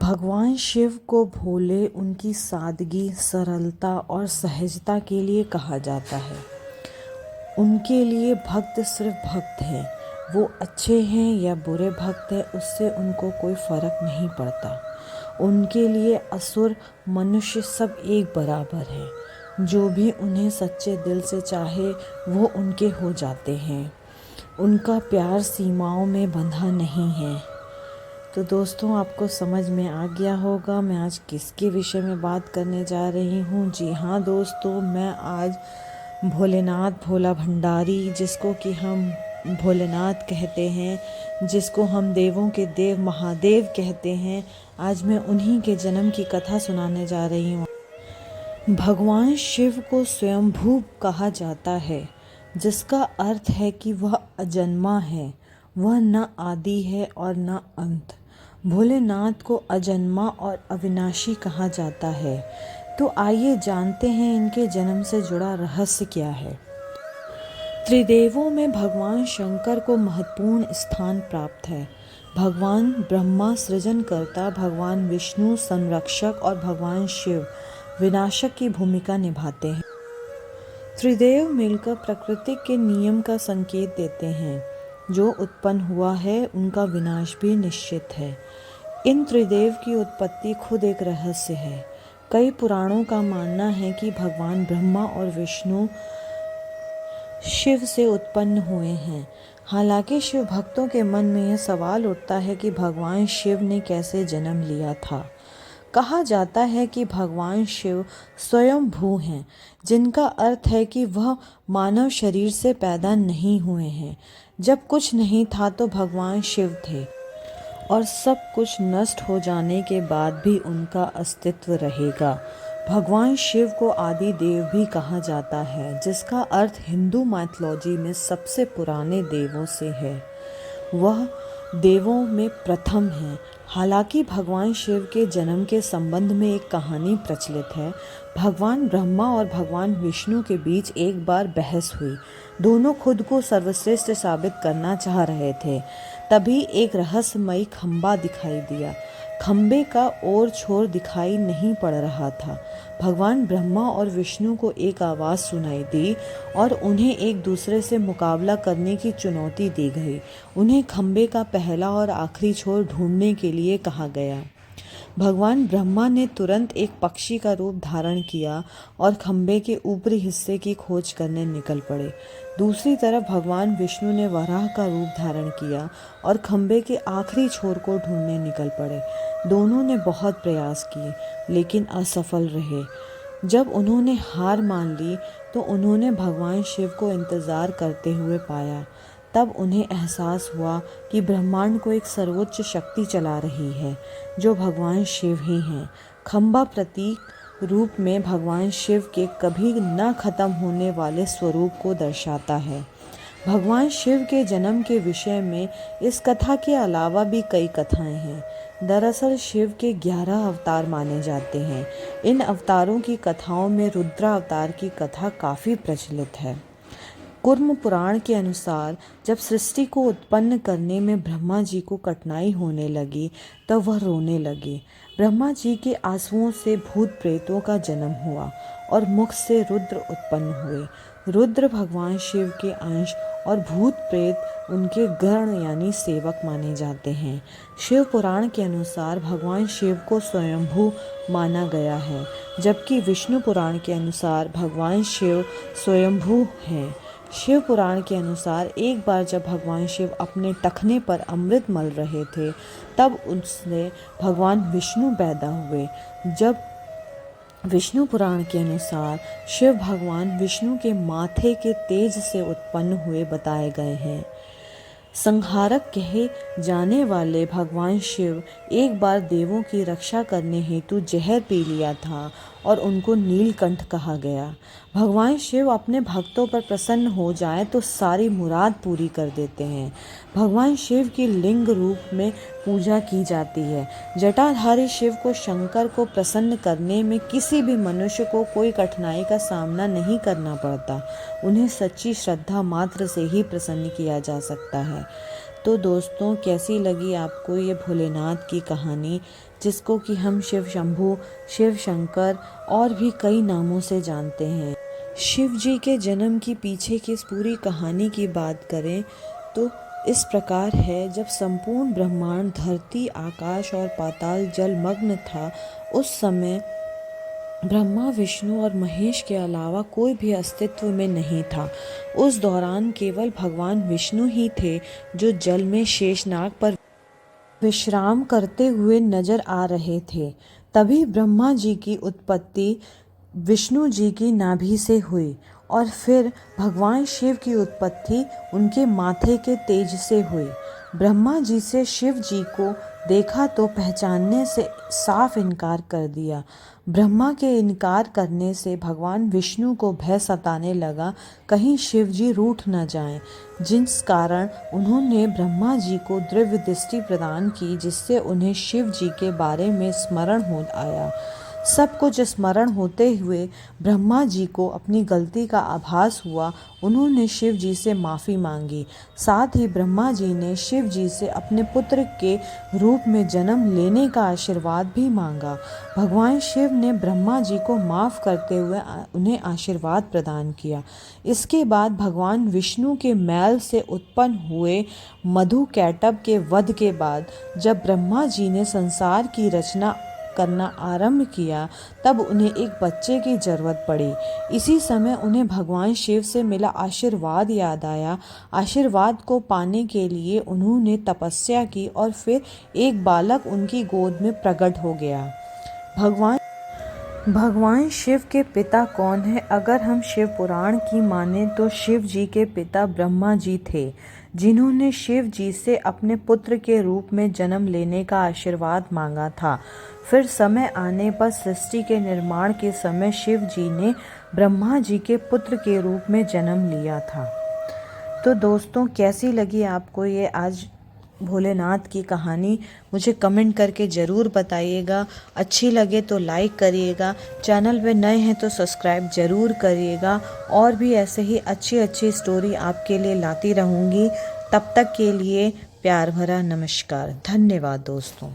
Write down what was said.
भगवान शिव को भोले उनकी सादगी, सरलता और सहजता के लिए कहा जाता है। उनके लिए भक्त सिर्फ भक्त हैं। वो अच्छे हैं या बुरे भक्त हैं, उससे उनको कोई फर्क नहीं पड़ता। उनके लिए असुर मनुष्य सब एक बराबर हैं। जो भी उन्हें सच्चे दिल से चाहे वो उनके हो जाते हैं। उनका प्यार सीमाओं में बंधा नहीं है। तो दोस्तों, आपको समझ में आ गया होगा मैं आज किसके विषय में बात करने जा रही हूँ। जी हाँ दोस्तों, मैं आज भोलेनाथ, भोला भंडारी, जिसको कि हम भोलेनाथ कहते हैं, जिसको हम देवों के देव महादेव कहते हैं, आज मैं उन्हीं के जन्म की कथा सुनाने जा रही हूँ। भगवान शिव को स्वयंभू कहा जाता है, जिसका अर्थ है कि वह अजन्मा है। वह न आदि है और न अंत। भोलेनाथ को अजन्मा और अविनाशी कहा जाता है। तो आइए जानते हैं इनके जन्म से जुड़ा रहस्य क्या है। त्रिदेवों में भगवान शंकर को महत्वपूर्ण स्थान प्राप्त है। भगवान ब्रह्मा सृजनकर्ता, भगवान विष्णु संरक्षक और भगवान शिव विनाशक की भूमिका निभाते हैं। त्रिदेव मिलकर प्रकृति के नियम का संकेत देते हैं। जो उत्पन्न हुआ है उनका विनाश भी निश्चित है। इन त्रिदेव की उत्पत्ति खुद एक रहस्य है। कई पुराणों का मानना है कि भगवान ब्रह्मा और विष्णु शिव से उत्पन्न हुए हैं। हालांकि शिव भक्तों के मन में यह सवाल उठता है कि भगवान शिव ने कैसे जन्म लिया था। कहा जाता है कि भगवान शिव स्वयंभू हैं, जिनका अर्थ है कि वह मानव शरीर से पैदा नहीं हुए हैं। जब कुछ नहीं था तो भगवान शिव थे, और सब कुछ नष्ट हो जाने के बाद भी उनका अस्तित्व रहेगा। भगवान शिव को आदि देव भी कहा जाता है, जिसका अर्थ हिंदू माइथोलॉजी में सबसे पुराने देवों से है। वह देवों में प्रथम है। हालांकि भगवान शिव के जन्म के संबंध में एक कहानी प्रचलित है। भगवान ब्रह्मा और भगवान विष्णु के बीच एक बार बहस हुई। दोनों खुद को सर्वश्रेष्ठ साबित करना चाह रहे थे। तभी एक रहस्यमयी खंबा दिखाई दिया। खंबे का और छोर दिखाई नहीं पड़ रहा था। भगवान ब्रह्मा और विष्णु को एक आवाज़ सुनाई दी और उन्हें एक दूसरे से मुकाबला करने की चुनौती दी गई। उन्हें खंबे का पहला और आखिरी छोर ढूंढने के लिए कहा गया। भगवान ब्रह्मा ने तुरंत एक पक्षी का रूप धारण किया और खंबे के ऊपरी हिस्से की खोज करने निकल पड़े। दूसरी तरफ भगवान विष्णु ने वराह का रूप धारण किया और खंबे के आखिरी छोर को ढूंढने निकल पड़े। दोनों ने बहुत प्रयास किए, लेकिन असफल रहे। जब उन्होंने हार मान ली तो उन्होंने भगवान शिव को इंतज़ार करते हुए पाया। तब उन्हें एहसास हुआ कि ब्रह्मांड को एक सर्वोच्च शक्ति चला रही है, जो भगवान शिव ही हैं। खंबा प्रतीक रूप में भगवान शिव के कभी न खत्म होने वाले स्वरूप को दर्शाता है। भगवान शिव के जन्म के विषय में इस कथा के अलावा भी कई कथाएं हैं। दरअसल शिव के 11 अवतार माने जाते हैं। इन अवतारों की कथाओं में रुद्रावतार की कथा काफ़ी प्रचलित है। कूर्म पुराण के अनुसार जब सृष्टि को उत्पन्न करने में ब्रह्मा जी को कठिनाई होने लगी, तब वह रोने लगे। ब्रह्मा जी के आंसुओं से भूत प्रेतों का जन्म हुआ और मुख से रुद्र उत्पन्न हुए। रुद्र भगवान शिव के अंश और भूत प्रेत उनके गण यानी सेवक माने जाते हैं। शिव पुराण के अनुसार भगवान शिव को स्वयंभू माना गया है, जबकि विष्णु पुराण के अनुसार भगवान शिव स्वयंभू हैं। शिव पुराण के अनुसार एक बार जब भगवान शिव अपने टखने पर अमृत मल रहे थे, तब उससे भगवान विष्णु पैदा हुए। जब विष्णु पुराण के अनुसार शिव भगवान विष्णु के माथे के तेज से उत्पन्न हुए बताए गए हैं। संहारक कहे जाने वाले भगवान शिव एक बार देवों की रक्षा करने हेतु जहर पी लिया था और उनको नीलकंठ कहा गया। भगवान शिव अपने भक्तों पर प्रसन्न हो जाएं तो सारी मुराद पूरी कर देते हैं। भगवान शिव की लिंग रूप में पूजा की जाती है। जटाधारी शिव को शंकर को प्रसन्न करने में किसी भी मनुष्य को कोई कठिनाई का सामना नहीं करना पड़ता। उन्हें सच्ची श्रद्धा मात्र से ही प्रसन्न किया जा सकता है। तो दोस्तों, कैसी लगी आपको ये भोलेनाथ की कहानी, जिसको कि हम शिव शंभू, शिव शंकर और भी कई नामों से जानते हैं। शिव जी के जन्म की पीछे की इस पूरी कहानी की बात करें तो इस प्रकार है। जब संपूर्ण ब्रह्मांड, धरती, आकाश और पाताल जलमग्न था, उस समय ब्रह्मा, विष्णु और महेश के अलावा कोई भी अस्तित्व में नहीं था। उस दौरान केवल भगवान विष्णु ही थे जो जल में शेषनाग पर विश्राम करते हुए नजर आ रहे थे। तभी ब्रह्मा जी की उत्पत्ति विष्णु जी की नाभि से हुई और फिर भगवान शिव की उत्पत्ति उनके माथे के तेज से हुई। ब्रह्मा जी से शिव जी को देखा तो पहचानने से साफ इनकार कर दिया। ब्रह्मा के इनकार करने से भगवान विष्णु को भय सताने लगा, कहीं शिव जी रूठ न जाएं, जिस कारण उन्होंने ब्रह्मा जी को दिव्य दृष्टि प्रदान की, जिससे उन्हें शिव जी के बारे में स्मरण हो आया। सब कुछ स्मरण होते हुए ब्रह्मा जी को अपनी गलती का आभास हुआ। उन्होंने शिव जी से माफ़ी मांगी। साथ ही ब्रह्मा जी ने शिव जी से अपने पुत्र के रूप में जन्म लेने का आशीर्वाद भी मांगा। भगवान शिव ने ब्रह्मा जी को माफ़ करते हुए उन्हें आशीर्वाद प्रदान किया। इसके बाद भगवान विष्णु के मैल से उत्पन्न हुए मधुकैटभ के वध के बाद जब ब्रह्मा जी ने संसार की रचना करना आरंभ किया, तब उन्हें एक बच्चे की जरूरत पड़ी। इसी समय उन्हें भगवान शिव से मिला आशीर्वाद याद आया। आशीर्वाद को पाने के लिए उन्होंने तपस्या की और फिर एक बालक उनकी गोद में प्रकट हो गया। भगवान शिव के पिता कौन है? अगर हम शिव पुराण की माने तो शिव जी के पिता ब्रह्मा जी थे, जिन्होंने शिव जी से अपने पुत्र के रूप में जन्म लेने का आशीर्वाद मांगा था। फिर समय आने पर सृष्टि के निर्माण के समय शिव जी ने ब्रह्मा जी के पुत्र के रूप में जन्म लिया था। तो दोस्तों, कैसी लगी आपको ये आज भोलेनाथ की कहानी? मुझे कमेंट करके ज़रूर बताइएगा। अच्छी लगे तो लाइक करिएगा, चैनल पे नए हैं तो सब्सक्राइब ज़रूर करिएगा। और भी ऐसे ही अच्छी अच्छी स्टोरी आपके लिए लाती रहूँगी। तब तक के लिए प्यार भरा नमस्कार। धन्यवाद दोस्तों।